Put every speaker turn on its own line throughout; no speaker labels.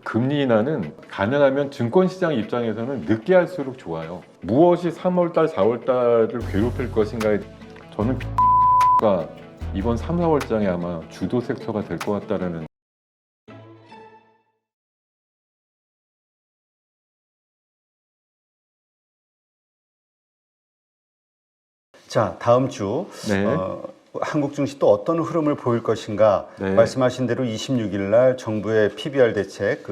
금리 인하는 가능하면 증권시장 입장에서는 늦게 할수록 좋아요. 무엇이 3월달, 4월달을 괴롭힐 것인가에 저는 가 이번 3, 4월장에 아마 주도 섹터가 될 것 같다라는.
자, 다음 주
네.
한국 증시 또 어떤 흐름을 보일 것인가.
네.
말씀하신 대로 26일 날 정부의 PBR 대책,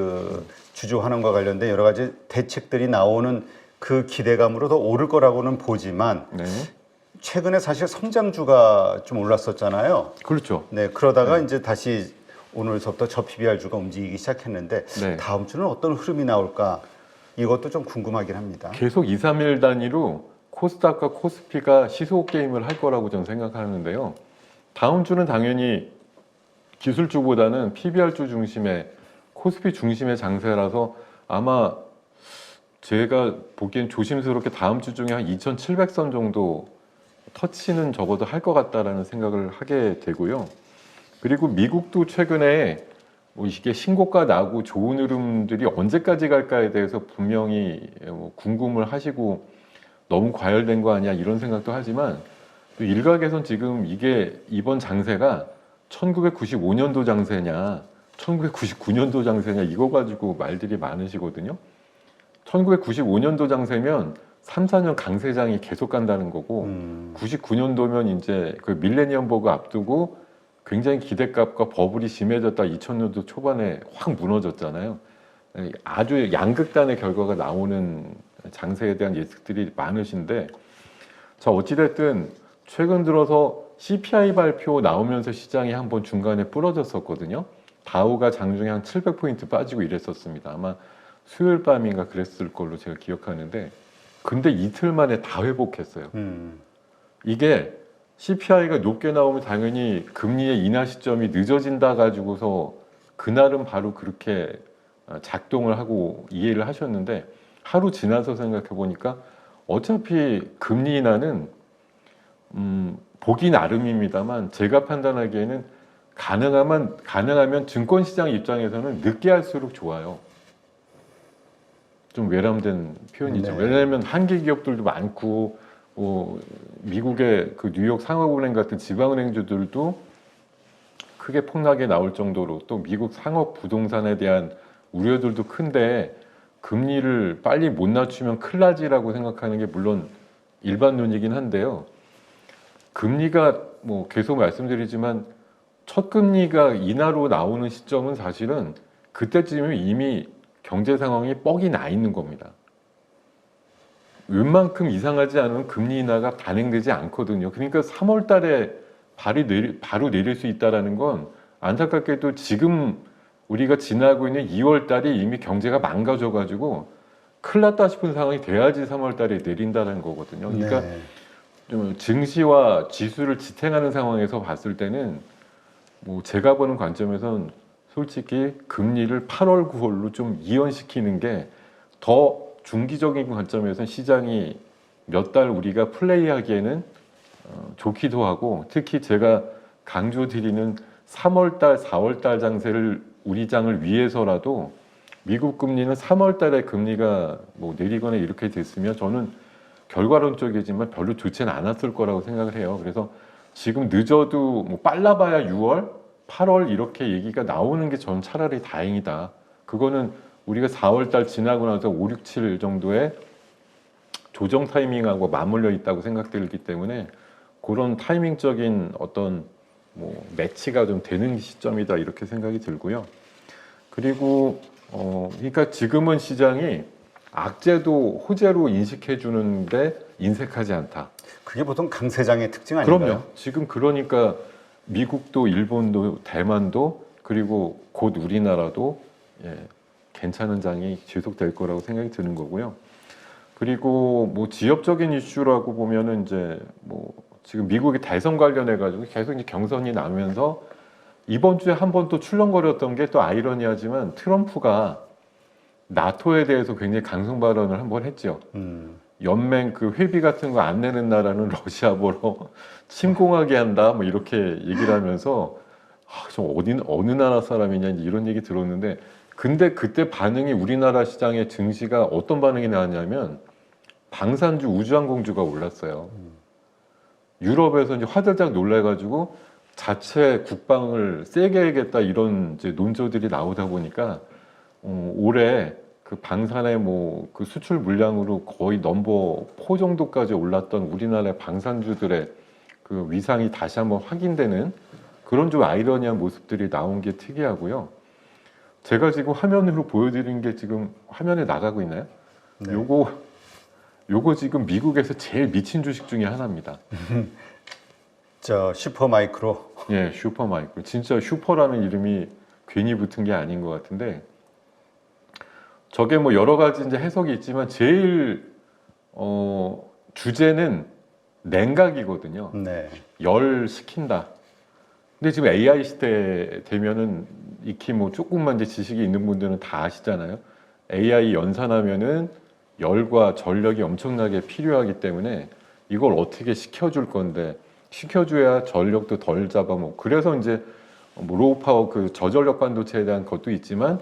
주주 환원과 관련된 여러 가지 대책들이 나오는 그 기대감으로 더 오를 거라고는 보지만
네.
최근에 사실 성장주가 좀 올랐었잖아요.
그렇죠.
네, 그러다가 이제 다시 오늘서부터 저 PBR주가 움직이기 시작했는데
네.
다음 주는 어떤 흐름이 나올까 이것도 좀 궁금하긴 합니다.
계속 2, 3일 단위로 코스닥과 코스피가 시소 게임을 할 거라고 저는 생각하는데요. 다음 주는 당연히 기술주보다는 PBR주 중심의 코스피 중심의 장세라서 아마 제가 보기엔 조심스럽게 다음 주 중에 한 2,700선 정도 터치는 적어도 할 것 같다라는 생각을 하게 되고요. 그리고 미국도 최근에 뭐 이게 신고가 나고 좋은 흐름들이 언제까지 갈까에 대해서 분명히 궁금을 하시고 너무 과열된 거 아니야 이런 생각도 하지만 또 일각에선 지금 이게 이번 장세가 1995년도 장세냐 1999년도 장세냐 이거 가지고 말들이 많으시거든요. 1995년도 장세면 3, 4년 강세장이 계속 간다는 거고 99년도면 이제 그 밀레니엄 버그 앞두고 굉장히 기대값과 버블이 심해졌다 2000년도 초반에 확 무너졌잖아요. 아주 양극단의 결과가 나오는 장세에 대한 예측들이 많으신데 자 어찌됐든 최근 들어서 CPI 발표 나오면서 시장이 한번 중간에 부러졌었거든요. 다우가 장중에 한 700포인트 빠지고 이랬었습니다. 아마 수요일 밤인가 그랬을 걸로 제가 기억하는데 근데 이틀 만에 다 회복했어요. 이게 CPI가 높게 나오면 당연히 금리의 인하 시점이 늦어진다 가지고서 그날은 바로 그렇게 작동을 하고 이해를 하셨는데 하루 지나서 생각해 보니까 어차피 금리 인하는 보기 나름입니다만 제가 판단하기에는 가능하면 증권시장 입장에서는 늦게 할수록 좋아요. 좀 외람된 표현이죠.
네.
왜냐하면 한계 기업들도 많고 미국의 그 뉴욕 상업은행 같은 지방은행주들도 크게 폭락에 나올 정도로 또 미국 상업 부동산에 대한 우려들도 큰데 금리를 빨리 못 낮추면 큰일 나지라고 생각하는 게 물론 일반론이긴 한데요. 금리가 뭐 계속 말씀드리지만 첫 금리가 인하로 나오는 시점은 사실은 그때쯤이면 이미 경제 상황이 뻑이 나 있는 겁니다. 웬만큼 이상하지 않은 금리 인하가 단행되지 않거든요. 그러니까 3월 달에 바로 내릴 수 있다는 건 안타깝게도 지금 우리가 지나고 있는 2월 달이 이미 경제가 망가져 가지고 큰일 났다 싶은 상황이 돼야지 3월 달에 내린다는 거거든요. 그러니까
네.
좀 증시와 지수를 지탱하는 상황에서 봤을 때는 뭐 제가 보는 관점에선 솔직히 금리를 8월, 9월로 좀 이연시키는 게 더 중기적인 관점에서는 시장이 몇 달 우리가 플레이하기에는 좋기도 하고 특히 제가 강조드리는 3월달, 4월달 장세를 우리 장을 위해서라도 미국 금리는 3월달에 금리가 뭐 내리거나 이렇게 됐으면 저는 결과론적이지만 별로 좋지는 않았을 거라고 생각을 해요. 그래서 지금 늦어도 뭐 빨라봐야 6월, 8월 이렇게 얘기가 나오는 게 전 차라리 다행이다. 그거는 우리가 4월달 지나고 나서 5, 6, 7 정도의 조정 타이밍하고 맞물려 있다고 생각들기 때문에 그런 타이밍적인 어떤 뭐 매치가 좀 되는 시점이다 이렇게 생각이 들고요. 그리고 그러니까 지금은 시장이 악재도 호재로 인식해 주는데 인색하지 않다.
그게 보통 강세장의 특징 아닌가요?
그럼요. 지금 그러니까 미국도 일본도 대만도 그리고 곧 우리나라도 괜찮은 장이 지속될 거라고 생각이 드는 거고요. 그리고 뭐 지역적인 이슈라고 보면은 이제 뭐 지금 미국이 대선 관련해 가지고 계속 이제 경선이 나면서 이번 주에 한 번 또 출렁거렸던 게 또 아이러니하지만 트럼프가 나토에 대해서 굉장히 강성 발언을 한 번 했죠. 연맹 그 회비 같은 거 안 내는 나라는 러시아 보러 침공하게 한다 뭐 이렇게 얘기를 하면서 좀 어느 나라 사람이냐 이런 얘기 들었는데 근데 그때 반응이 우리나라 시장의 증시가 어떤 반응이 나왔냐면 방산주 우주항공주가 올랐어요. 유럽에서 이제 화들짝 놀래가지고 자체 국방을 세게 해야겠다 이런 이제 논조들이 나오다 보니까 올해 그 방산의 뭐 그 수출 물량으로 거의 넘버 4 정도까지 올랐던 우리나라의 방산주들의 그 위상이 다시 한번 확인되는 그런 좀 아이러니한 모습들이 나온 게 특이하고요. 제가 지금 화면으로 보여드린 게 지금 화면에 나가고 있나요?
네.
요거 지금 미국에서 제일 미친 주식 중에 하나입니다.
저 슈퍼마이크로.
예, 슈퍼마이크로. 진짜 슈퍼라는 이름이 괜히 붙은 게 아닌 것 같은데 저게 뭐 여러 가지 이제 해석이 있지만 제일 주제는 냉각이거든요.
네.
열 식힌다. 근데 지금 AI 시대 되면은 익히 뭐 조금만 이제 지식이 있는 분들은 다 아시잖아요. AI 연산하면은 열과 전력이 엄청나게 필요하기 때문에 이걸 어떻게 식혀줄 건데 식혀줘야 전력도 덜 잡아먹고 그래서 이제 뭐 로우 파워 그 저전력 반도체에 대한 것도 있지만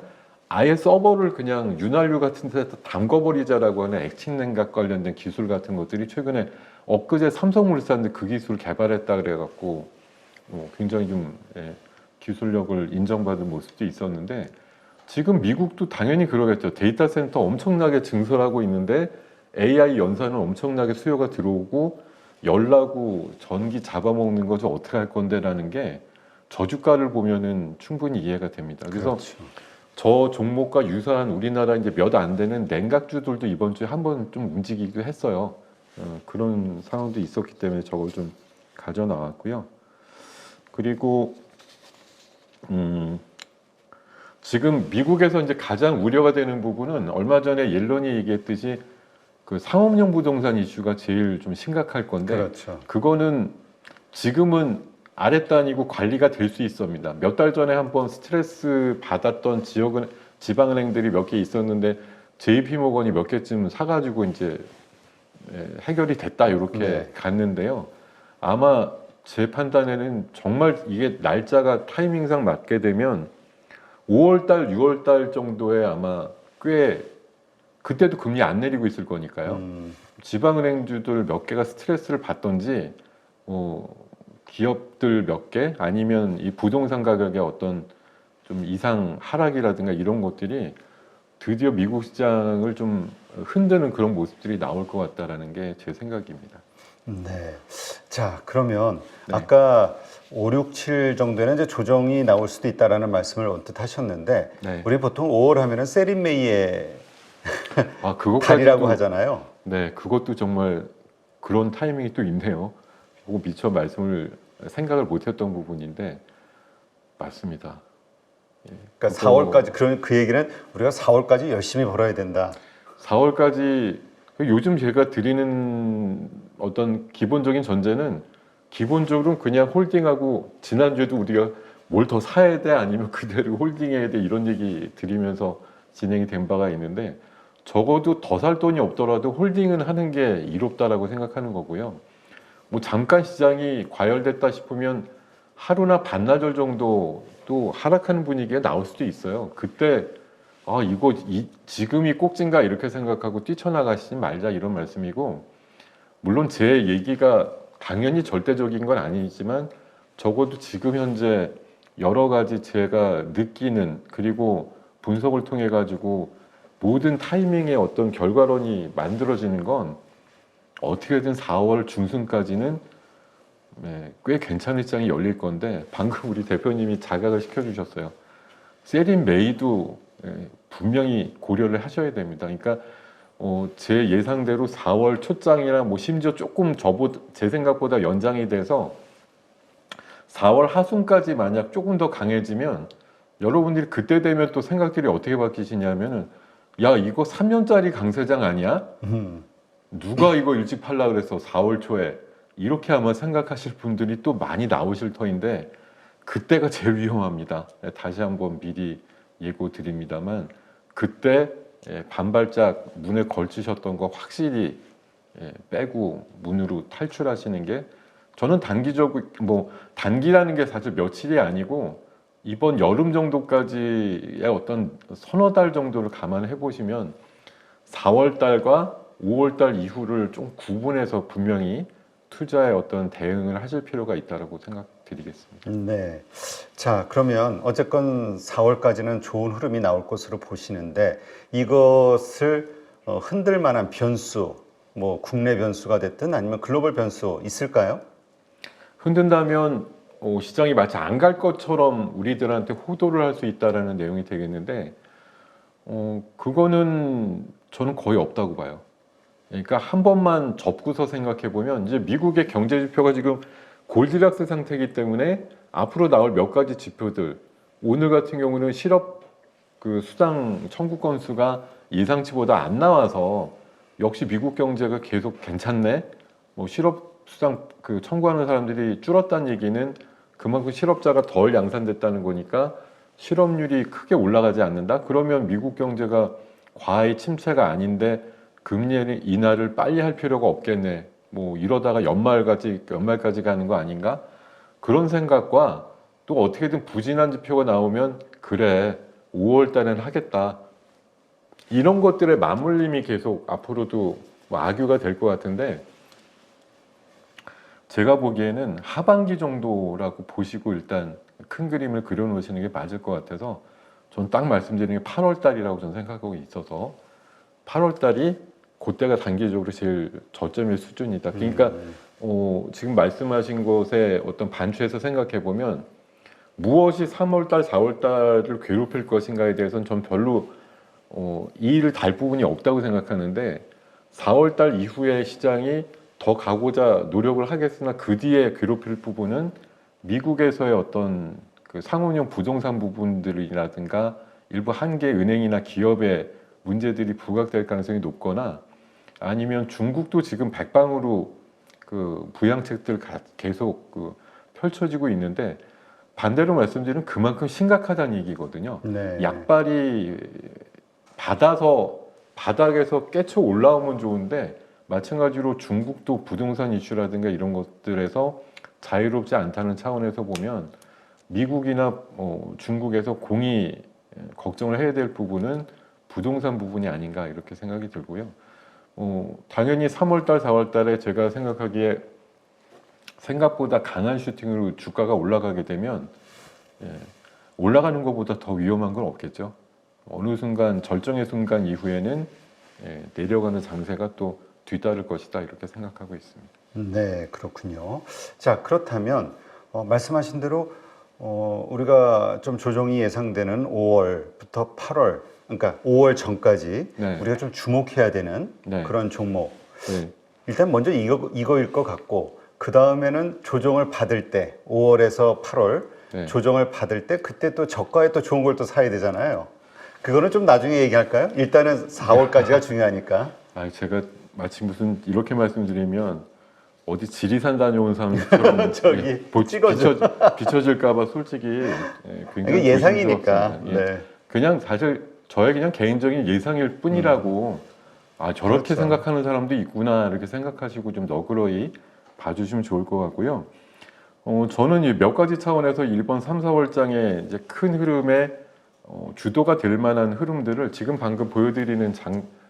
아예 서버를 그냥 윤활유 같은 데다 담궈버리자라고 하는 액체 냉각 관련된 기술 같은 것들이 최근에 엊그제 삼성물산도 그 기술을 개발했다 그래갖고 굉장히 좀 기술력을 인정받은 모습도 있었는데 지금 미국도 당연히 그러겠죠. 데이터 센터 엄청나게 증설하고 있는데 AI 연산은 엄청나게 수요가 들어오고 열나고 전기 잡아먹는 거죠. 어떻게 할 건데라는 게 저주가를 보면은 충분히 이해가 됩니다. 그래서
그렇죠.
저 종목과 유사한 우리나라 이제 몇 안 되는 냉각주들도 이번 주에 한번 좀 움직이기도 했어요. 그런 상황도 있었기 때문에 저걸 좀 가져 나왔고요. 그리고 지금 미국에서 이제 가장 우려가 되는 부분은 얼마 전에 옐런이 얘기했듯이 그 상업용 부동산 이슈가 제일 좀 심각할 건데
그렇죠.
그거는 지금은 아랫단이고 관리가 될 수 있습니다. 몇 달 전에 한번 스트레스 받았던 지역은 지방은행들이 몇 개 있었는데 JP모건이 몇 개쯤 사가지고 이제 해결이 됐다 이렇게
네.
갔는데요. 아마 제 판단에는 정말 이게 날짜가 타이밍상 맞게 되면 5월달, 6월달 정도에 아마 꽤 그때도 금리 안 내리고 있을 거니까요. 지방은행주들 몇 개가 스트레스를 받던지 기업들 몇 개 아니면 이 부동산 가격의 어떤 좀 이상 하락이라든가 이런 것들이 드디어 미국 시장을 좀 흔드는 그런 모습들이 나올 것 같다라는 게 제 생각입니다.
네. 자, 그러면
네.
아까 5, 6, 7 정도에는 이제 조정이 나올 수도 있다라는 말씀을 언뜻 하셨는데
네.
우리 보통 5월 하면은 세린메이의
그것까지도
달이라고 하잖아요.
네, 그것도 정말 그런 타이밍이 또 있네요. 그거 미처 생각을 못했던 부분인데 맞습니다.
그러니까 4월까지 그 얘기는 우리가 4월까지 열심히 벌어야 된다.
4월까지 요즘 제가 드리는 어떤 기본적인 전제는 기본적으로 그냥 홀딩하고 지난주에도 우리가 뭘 더 사야 돼 아니면 그대로 홀딩해야 돼 이런 얘기 드리면서 진행이 된 바가 있는데 적어도 더 살 돈이 없더라도 홀딩은 하는 게 이롭다라고 생각하는 거고요. 뭐 잠깐 시장이 과열됐다 싶으면 하루나 반나절 정도 또 하락하는 분위기가 나올 수도 있어요. 그때 지금이 꼭진가 이렇게 생각하고 뛰쳐나가시지 말자 이런 말씀이고 물론 제 얘기가 당연히 절대적인 건 아니지만 적어도 지금 현재 여러 가지 제가 느끼는 그리고 분석을 통해 가지고 모든 타이밍의 어떤 결과론이 만들어지는 건 어떻게든 4월 중순까지는 꽤 괜찮은 시장이 열릴 건데 방금 우리 대표님이 자각을 시켜주셨어요. 세린 메이도 분명히 고려를 하셔야 됩니다. 그러니까 제 예상대로 4월 초장이나 뭐 심지어 조금 제 생각보다 연장이 돼서 4월 하순까지 만약 조금 더 강해지면 여러분들이 그때 되면 또 생각들이 어떻게 바뀌시냐면은 야 이거 3년짜리 강세장 아니야? 누가 이거 일찍 팔라 그래서 4월 초에 이렇게 아마 생각하실 분들이 또 많이 나오실 터인데 그때가 제일 위험합니다. 다시 한번 미리 예고 드립니다만 그때 반발짝 문에 걸치셨던 거 확실히 빼고 문으로 탈출하시는 게 저는 단기라는 게 사실 며칠이 아니고 이번 여름 정도까지의 어떤 서너 달 정도를 감안해 보시면 4월 달과 5월 달 이후를 좀 구분해서 분명히 투자에 어떤 대응을 하실 필요가 있다고 생각드리겠습니다.
네. 자, 그러면 어쨌건 4월까지는 좋은 흐름이 나올 것으로 보시는데 이것을 흔들 만한 변수, 뭐 국내 변수가 됐든 아니면 글로벌 변수 있을까요?
흔든다면 시장이 마치 안 갈 것처럼 우리들한테 호도를 할 수 있다라는 내용이 되겠는데 그거는 저는 거의 없다고 봐요. 그러니까 한 번만 접고서 생각해 보면 이제 미국의 경제 지표가 지금 골디락스 상태이기 때문에 앞으로 나올 몇 가지 지표들 오늘 같은 경우는 실업 그 수당 청구 건수가 예상치보다 안 나와서 역시 미국 경제가 계속 괜찮네. 뭐 실업 수당 그 청구하는 사람들이 줄었다는 얘기는 그만큼 실업자가 덜 양산됐다는 거니까 실업률이 크게 올라가지 않는다. 그러면 미국 경제가 과히 침체가 아닌데 금리 인하를 빨리 할 필요가 없겠네. 뭐 이러다가 연말까지 가는 거 아닌가? 그런 생각과 또 어떻게든 부진한 지표가 나오면 그래 5월 달엔 하겠다. 이런 것들의 맞물림이 계속 앞으로도 뭐 악유가 될 것 같은데 제가 보기에는 하반기 정도라고 보시고 일단 큰 그림을 그려놓으시는 게 맞을 것 같아서 전 딱 말씀드리는 게 8월 달이라고 저는 생각하고 있어서 8월 달이 그때가 단기적으로 제일 저점일 수준이다. 그러니까 지금 말씀하신 것의 어떤 반추에서 생각해 보면 무엇이 3월 달, 4월 달을 괴롭힐 것인가에 대해서는 전 별로 이의를 달 부분이 없다고 생각하는데 4월 달 이후에 시장이 더 가고자 노력을 하겠으나 그 뒤에 괴롭힐 부분은 미국에서의 어떤 그 상호용 부동산 부분들이라든가 일부 한계 은행이나 기업의 문제들이 부각될 가능성이 높거나 아니면 중국도 지금 백방으로 그 부양책들 계속 그 펼쳐지고 있는데 반대로 말씀드리면 그만큼 심각하다는 얘기거든요.
네.
약발이 받아서 바닥에서 깨쳐 올라오면 좋은데 마찬가지로 중국도 부동산 이슈라든가 이런 것들에서 자유롭지 않다는 차원에서 보면 미국이나 중국에서 공히 걱정을 해야 될 부분은 부동산 부분이 아닌가 이렇게 생각이 들고요. 당연히 3월달, 4월달에 제가 생각하기에 생각보다 강한 슈팅으로 주가가 올라가게 되면 올라가는 것보다 더 위험한 건 없겠죠. 어느 순간 절정의 순간 이후에는 내려가는 장세가 또 뒤따를 것이다 이렇게 생각하고 있습니다.
네, 그렇군요. 자, 그렇다면 말씀하신 대로 우리가 좀 조정이 예상되는 5월부터 8월, 그러니까 5월 전까지
네.
우리가 좀 주목해야 되는
네.
그런 종목.
네.
일단 먼저 이거일 것 같고, 그 다음에는 조정을 받을 때, 5월에서 8월
네.
조정을 받을 때, 그때 또 저가에 또 좋은 걸 또 사야 되잖아요. 그거는 좀 나중에 얘기할까요? 일단은 4월까지가 중요하니까.
제가 마치 무슨 이렇게 말씀드리면 어디 지리산 다녀온 사람처럼
저기 찍어줘.
비춰질까봐 솔직히 굉장히
이게 예상이니까.
조심스럽습니다.
네.
그냥 사실 저의 그냥 개인적인 예상일 뿐이라고 저렇게
그렇죠.
생각하는 사람도 있구나 이렇게 생각하시고 좀 너그러이 봐주시면 좋을 것 같고요. 저는 이 몇 가지 차원에서 1번 3, 4월장의 이제 큰 흐름에 주도가 될 만한 흐름들을 지금 방금 보여드리는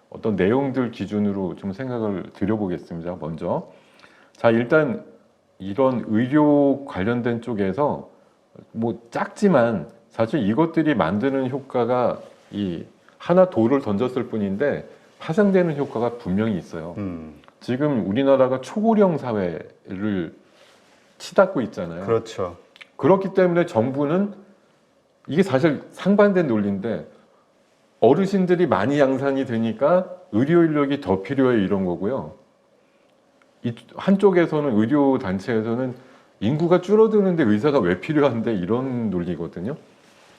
어떤 내용들 기준으로 좀 생각을 드려보겠습니다. 먼저 자 일단 이런 의료 관련된 쪽에서 뭐 작지만 사실 이것들이 만드는 효과가 이 하나 돌을 던졌을 뿐인데 파생되는 효과가 분명히 있어요. 지금 우리나라가 초고령 사회를 치닫고 있잖아요.
그렇죠.
그렇기 때문에 정부는 이게 사실 상반된 논리인데 어르신들이 많이 양산이 되니까 의료 인력이 더 필요해 이런 거고요. 이 한쪽에서는 의료 단체에서는 인구가 줄어드는데 의사가 왜 필요한데 이런 논리거든요.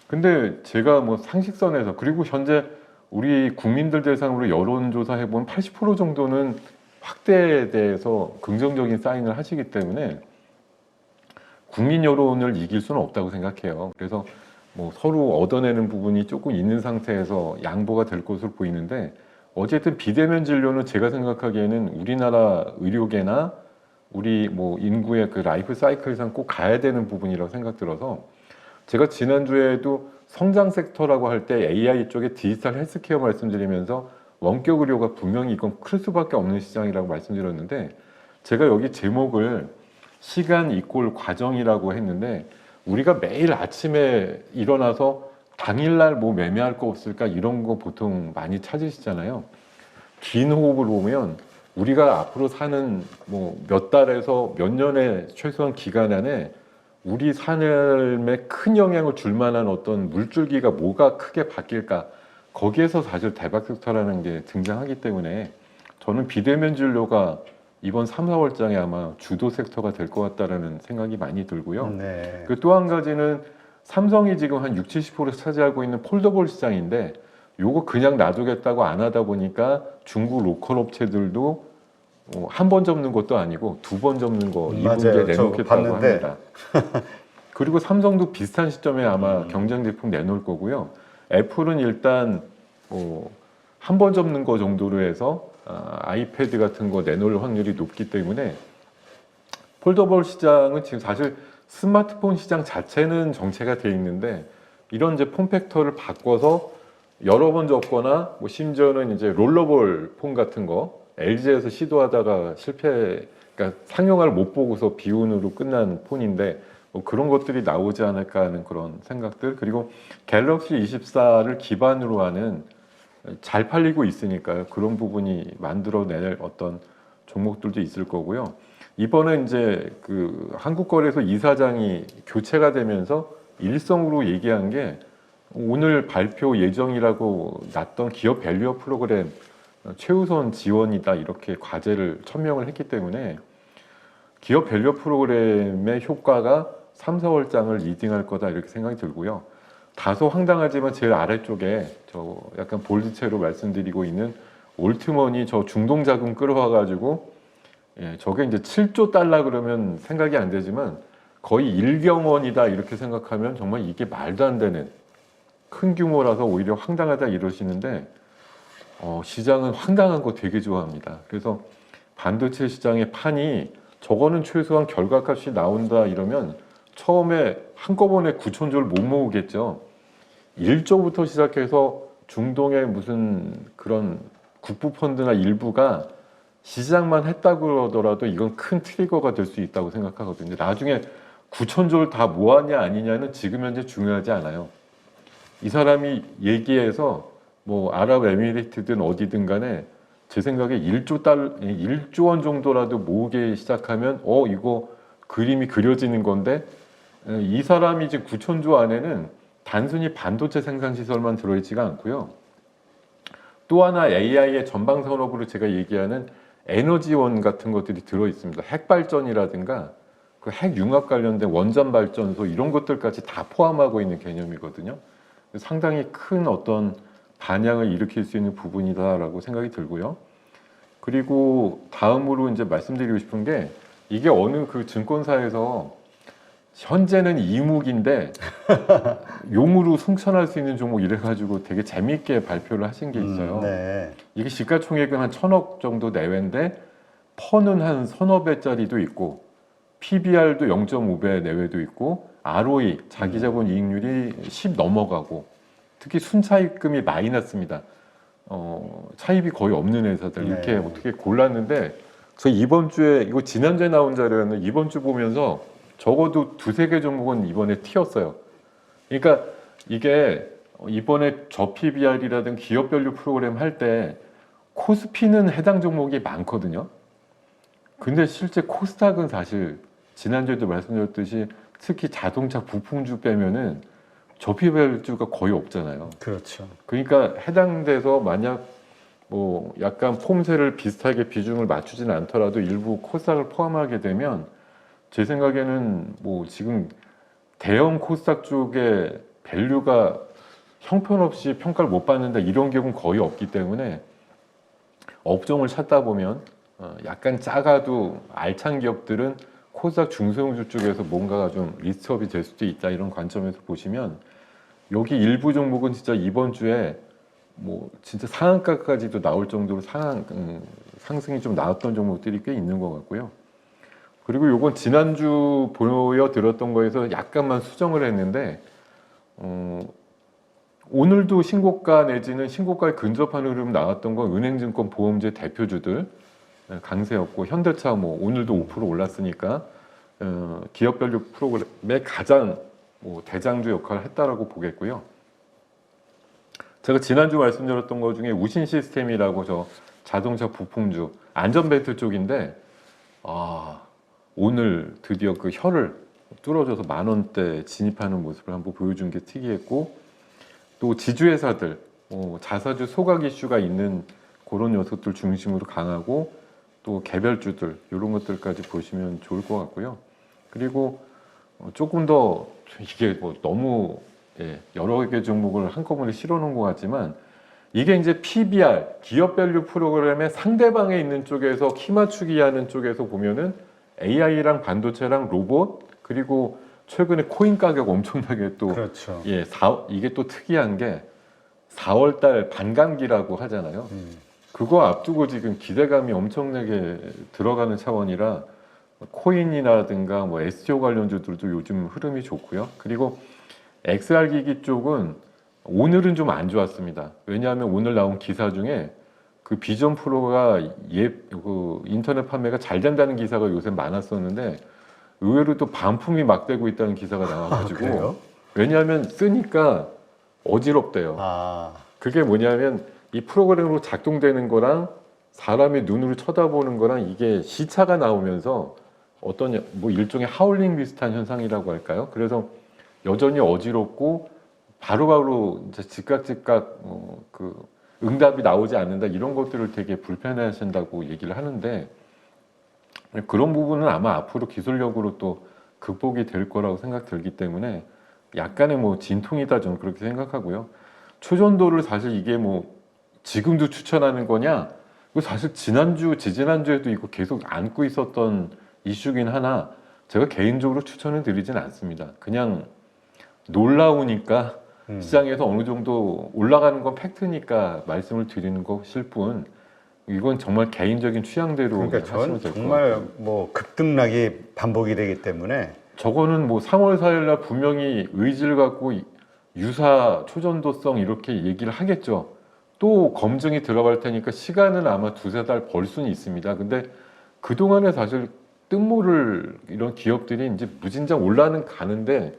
근데 제가 뭐 상식선에서 그리고 현재 우리 국민들 대상으로 여론조사 해보면 80% 정도는 확대에 대해서 긍정적인 사인을 하시기 때문에 국민 여론을 이길 수는 없다고 생각해요. 그래서 뭐 서로 얻어내는 부분이 조금 있는 상태에서 양보가 될 것으로 보이는데 어쨌든 비대면 진료는 제가 생각하기에는 우리나라 의료계나 우리 뭐 인구의 그 라이프 사이클상 꼭 가야 되는 부분이라고 생각 들어서 제가 지난주에도 성장 섹터라고 할 때 AI 쪽에 디지털 헬스케어 말씀드리면서 원격 의료가 분명히 이건 클 수밖에 없는 시장이라고 말씀드렸는데, 제가 여기 제목을 시간 이꼴 과정이라고 했는데, 우리가 매일 아침에 일어나서 당일날 뭐 매매할 거 없을까 이런 거 보통 많이 찾으시잖아요. 긴 호흡을 보면 우리가 앞으로 사는 뭐 몇 달에서 몇 년의 최소한 기간 안에 우리 삶에 큰 영향을 줄 만한 어떤 물줄기가 뭐가 크게 바뀔까, 거기에서 사실 대박 섹터라는 게 등장하기 때문에 저는 비대면 진료가 이번 3, 4월장에 아마 주도 섹터가 될 것 같다라는 생각이 많이 들고요.
네.
그 또 한 가지는 삼성이 지금 한 60, 70% 차지하고 있는 폴더블 시장인데, 요거 그냥 놔두겠다고 안 하다 보니까 중국 로컬 업체들도 한 번 접는 것도 아니고 두 번 접는 거 2분기에
맞아요. 저
내놓겠다고
봤는데.
합니다. 그리고 삼성도 비슷한 시점에 아마 경쟁 제품 내놓을 거고요. 애플은 일단 한 번 접는 거 정도로 해서 아이패드 같은 거 내놓을 확률이 높기 때문에 폴더블 시장은 지금 사실 스마트폰 시장 자체는 정체가 돼 있는데, 이런 이제 폼팩터를 바꿔서 여러 번 접거나 뭐 심지어는 이제 롤러볼 폰 같은 거 LG에서 시도하다가 그러니까 상용화를 못 보고서 비운으로 끝난 폰인데, 뭐 그런 것들이 나오지 않을까 하는 그런 생각들. 그리고 갤럭시 24를 기반으로 하는, 잘 팔리고 있으니까요, 그런 부분이 만들어낼 어떤 종목들도 있을 거고요. 이번에 이제 그 한국거래소 이사장이 교체가 되면서 일성으로 얘기한 게, 오늘 발표 예정이라고 놨던 기업 밸류업 프로그램 최우선 지원이다, 이렇게 과제를 천명을 했기 때문에 기업 밸류업 프로그램의 효과가 3, 4월장을 리딩할 거다, 이렇게 생각이 들고요. 다소 황당하지만 제일 아래쪽에 저 약간 볼드체로 말씀드리고 있는 올트먼이 저 중동 자금 끌어와가지고, 저게 이제 7조 달러 그러면 생각이 안 되지만 거의 1경원이다 이렇게 생각하면 정말 이게 말도 안 되는 큰 규모라서 오히려 황당하다 이러시는데, 시장은 황당한 거 되게 좋아합니다. 그래서 반도체 시장의 판이 저거는 최소한 결과값이 나온다 이러면 처음에 한꺼번에 9천조를 못 모으겠죠. 1조부터 시작해서 중동의 무슨 그런 국부펀드나 일부가 시작만 했다고 그러더라도 이건 큰 트리거가 될 수 있다고 생각하거든요. 나중에 9천조를 다 모았냐 아니냐는 지금 현재 중요하지 않아요. 이 사람이 얘기해서 뭐 아랍에미리트든 어디든 간에 제 생각에 1조 원 정도라도 모으기 시작하면 이거 그림이 그려지는 건데, 이 사람이 지금 9천조 안에는 단순히 반도체 생산 시설만 들어있지가 않고요. 또 하나 AI의 전방 산업으로 제가 얘기하는 에너지원 같은 것들이 들어 있습니다. 핵 발전이라든가 그 핵 융합 관련된 원전 발전소 이런 것들까지 다 포함하고 있는 개념이거든요. 상당히 큰 어떤 반향을 일으킬 수 있는 부분이다라고 생각이 들고요. 그리고 다음으로 이제 말씀드리고 싶은 게, 이게 어느 그 증권사에서 현재는 이묵인데 용으로 승천할 수 있는 종목 이래가지고 되게 재미있게 발표를 하신 게 있어요.
네.
이게 시가총액은 한 1,000억 정도 내외인데 퍼는 한 서너 배짜리도 있고 PBR도 0.5배 내외도 있고 ROE 자기자본 이익률이 10 넘어가고, 특히 순차입금이 마이너스입니다. 차입이 거의 없는 회사들 이렇게
네.
어떻게 골랐는데, 저 이번 주에 이거 지난주에 나온 자료였는데 이번 주 보면서 적어도 두세 개 종목은 이번에 튀었어요. 그러니까 이게 이번에 저 PBR이라든 기업밸류 프로그램 할 때 코스피는 해당 종목이 많거든요. 근데 실제 코스닥은 사실 지난주에도 말씀드렸듯이 특히 자동차 부품주 빼면은 저피밸류가 거의 없잖아요.
그렇죠.
그러니까 해당돼서 만약 뭐 약간 폼새를 비슷하게 비중을 맞추지는 않더라도 일부 코스닥을 포함하게 되면, 제 생각에는 뭐 지금 대형 코스닥 쪽에 밸류가 형편없이 평가를 못 받는다 이런 경우는 거의 없기 때문에 업종을 찾다 보면 약간 작아도 알찬 기업들은 코스닥 중소형주 쪽에서 뭔가가 좀 리스트업이 될 수도 있다, 이런 관점에서 보시면 여기 일부 종목은 진짜 이번 주에 뭐 진짜 상한가까지도 나올 정도로 상승이 좀 나왔던 종목들이 꽤 있는 것 같고요. 그리고 요건 지난주 보여드렸던 거에서 약간만 수정을 했는데, 오늘도 신고가 내지는 신고가에 근접하는 흐름 나왔던 건 은행증권 보험제 대표주들 강세였고 현대차 뭐 오늘도 5% 올랐으니까 기업밸류 프로그램의 가장 뭐 대장주 역할을 했다라고 보겠고요. 제가 지난주 말씀드렸던 것 중에 우신 시스템이라고 저 자동차 부품주 안전벨트 쪽인데 오늘 드디어 그 혀를 뚫어져서 10,000원대 진입하는 모습을 한번 보여준 게 특이했고 또 지주회사들 자사주 소각 이슈가 있는 그런 녀석들 중심으로 강하고 또 개별주들 이런 것들까지 보시면 좋을 것 같고요. 그리고 조금 더 이게 뭐 너무 여러 개 종목을 한꺼번에 실어놓은 것 같지만 이게 이제 PBR 기업밸류 프로그램의 상대방에 있는 쪽에서 키 맞추기 하는 쪽에서 보면은 AI랑 반도체랑 로봇 그리고 최근에 코인 가격 엄청나게 또
그렇죠.
이게 또 특이한 게 4월달 반감기라고 하잖아요. 그거 앞두고 지금 기대감이 엄청나게 들어가는 차원이라 코인이라든가 뭐 STO 관련주들도 요즘 흐름이 좋고요. 그리고 XR기기 쪽은 오늘은 좀 안 좋았습니다. 왜냐하면 오늘 나온 기사 중에 그 비전 프로가 그 인터넷 판매가 잘 된다는 기사가 요새 많았었는데 의외로 또 반품이 막 되고 있다는 기사가 나와가지고 왜냐하면 쓰니까 어지럽대요. 그게 뭐냐면 이 프로그램으로 작동되는 거랑 사람의 눈으로 쳐다보는 거랑 이게 시차가 나오면서 어떤 뭐 일종의 하울링 비슷한 현상이라고 할까요? 그래서 여전히 어지럽고 바로바로 이제 즉각 그 응답이 나오지 않는다 이런 것들을 되게 불편해하신다고 얘기를 하는데 그런 부분은 아마 앞으로 기술력으로 또 극복이 될 거라고 생각 들기 때문에 약간의 뭐 진통이다 저는 그렇게 생각하고요. 초전도를 사실 이게 뭐 지금도 추천하는 거냐? 이거 사실 지난주, 지지난주에도 이거 계속 안고 있었던 이슈긴 하나 제가 개인적으로 추천을 드리진 않습니다. 그냥 놀라우니까 시장에서 어느 정도 올라가는 건 팩트니까 말씀을 드리는 것일 뿐 이건 정말 개인적인 취향대로
그러니까
하시면
전
될 것
정말
같아요.
뭐 급등락이 반복이 되기 때문에
저거는 뭐 3월 4일 날 분명히 의지를 갖고 유사 초전도성 이렇게 얘기를 하겠죠. 또 검증이 들어갈 테니까 시간은 아마 2-3달 벌 수는 있습니다. 근데 그동안에 사실 뜬모를 이런 기업들이 이제 무진장 올라는 가는데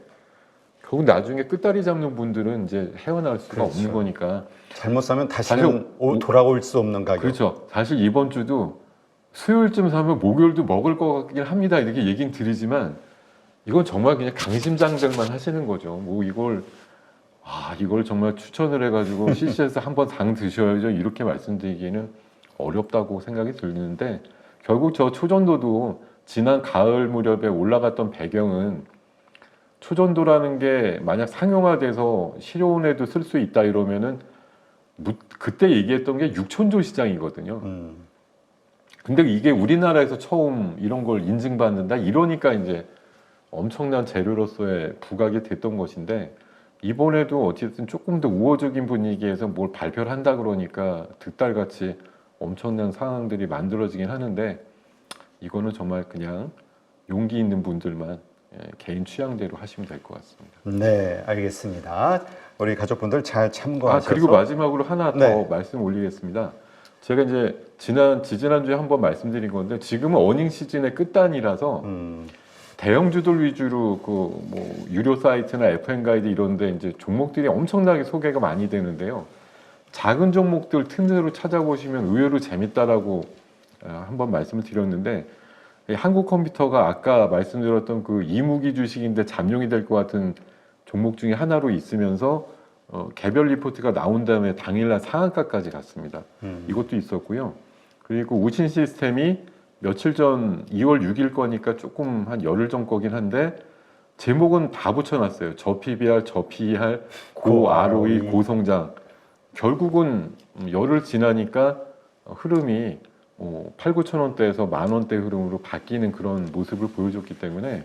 결국 나중에 끝다리 잡는 분들은 이제 헤어나올 수가 없는 거니까
잘못 사면 다시는 돌아올 수 없는 가격.
그렇죠. 사실 이번 주도 수요일쯤 사면 목요일도 먹을 것 같긴 합니다. 이렇게 얘기는 드리지만 이건 정말 그냥 강심장들만 하시는 거죠. 뭐 이걸 정말 추천을 해가지고 CC에서 한번 당 드셔야죠. 이렇게 말씀드리기는 어렵다고 생각이 드는데 결국 저 초전도도 지난 가을 무렵에 올라갔던 배경은 초전도라는 게 만약 상용화돼서 실효원에도 쓸 수 있다 이러면은 그때 얘기했던 게 6천조 시장이거든요. 근데 이게 우리나라에서 처음 이런 걸 인증받는다 이러니까 이제 엄청난 재료로서의 부각이 됐던 것인데 이번에도 어쨌든 조금 더 우호적인 분위기에서 뭘 발표를 한다 그러니까 득달같이 엄청난 상황들이 만들어지긴 하는데 이거는 정말 그냥 용기 있는 분들만 개인 취향대로 하시면 될 것 같습니다.
네, 알겠습니다. 우리 가족분들 잘 참고하셔서.
그리고 마지막으로 하나 더
네.
말씀 올리겠습니다. 제가 이제 지난주에 한번 말씀드린 건데 지금은 어닝 시즌의 끝단이라서 대형주들 위주로 그 뭐 유료 사이트나 FM 가이드 이런데 이제 종목들이 엄청나게 소개가 많이 되는데요. 작은 종목들 틈새로 찾아보시면 의외로 재밌다라고 한번 말씀을 드렸는데 한국 컴퓨터가 아까 말씀드렸던 그 이무기 주식인데 잠룡이 될 것 같은 종목 중에 하나로 있으면서 개별 리포트가 나온 다음에 당일날 상한가까지 갔습니다. 이것도 있었고요. 그리고 우신 시스템이 며칠 전 2월 6일 거니까 조금 한 열흘 전 거긴 한데 제목은 다 붙여놨어요. 저 PBR, 저 PER, 고 ROE, 고성장. 결국은 열흘 지나니까 흐름이 8-9천 원대에서 10,000원대 흐름으로 바뀌는 그런 모습을 보여줬기 때문에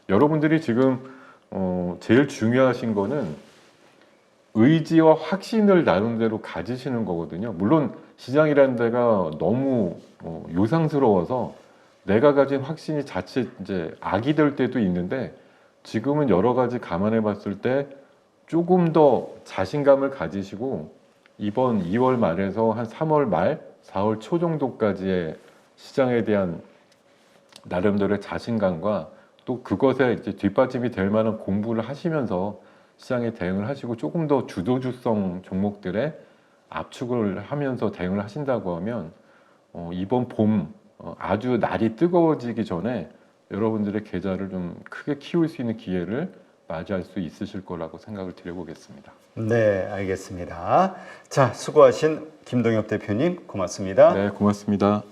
여러분들이 지금 제일 중요하신 거는 의지와 확신을 나름대로 가지시는 거거든요. 물론 시장이라는 데가 너무 요상스러워서 내가 가진 확신이 자칫 이제 악이 될 때도 있는데 지금은 여러 가지 감안해 봤을 때 조금 더 자신감을 가지시고 이번 2월 말에서 한 3월 말, 4월 초 정도까지의 시장에 대한 나름대로의 자신감과 또 그것에 이제 뒷받침이 될 만한 공부를 하시면서 시장에 대응을 하시고 조금 더 주도주성 종목들에 압축을 하면서 대응을 하신다고 하면 이번 봄 아주 날이 뜨거워지기 전에 여러분들의 계좌를 좀 크게 키울 수 있는 기회를 맞이할 수 있으실 거라고 생각을 드려보겠습니다.
네, 알겠습니다. 자, 수고하신 김동엽 대표님 고맙습니다.
네, 고맙습니다.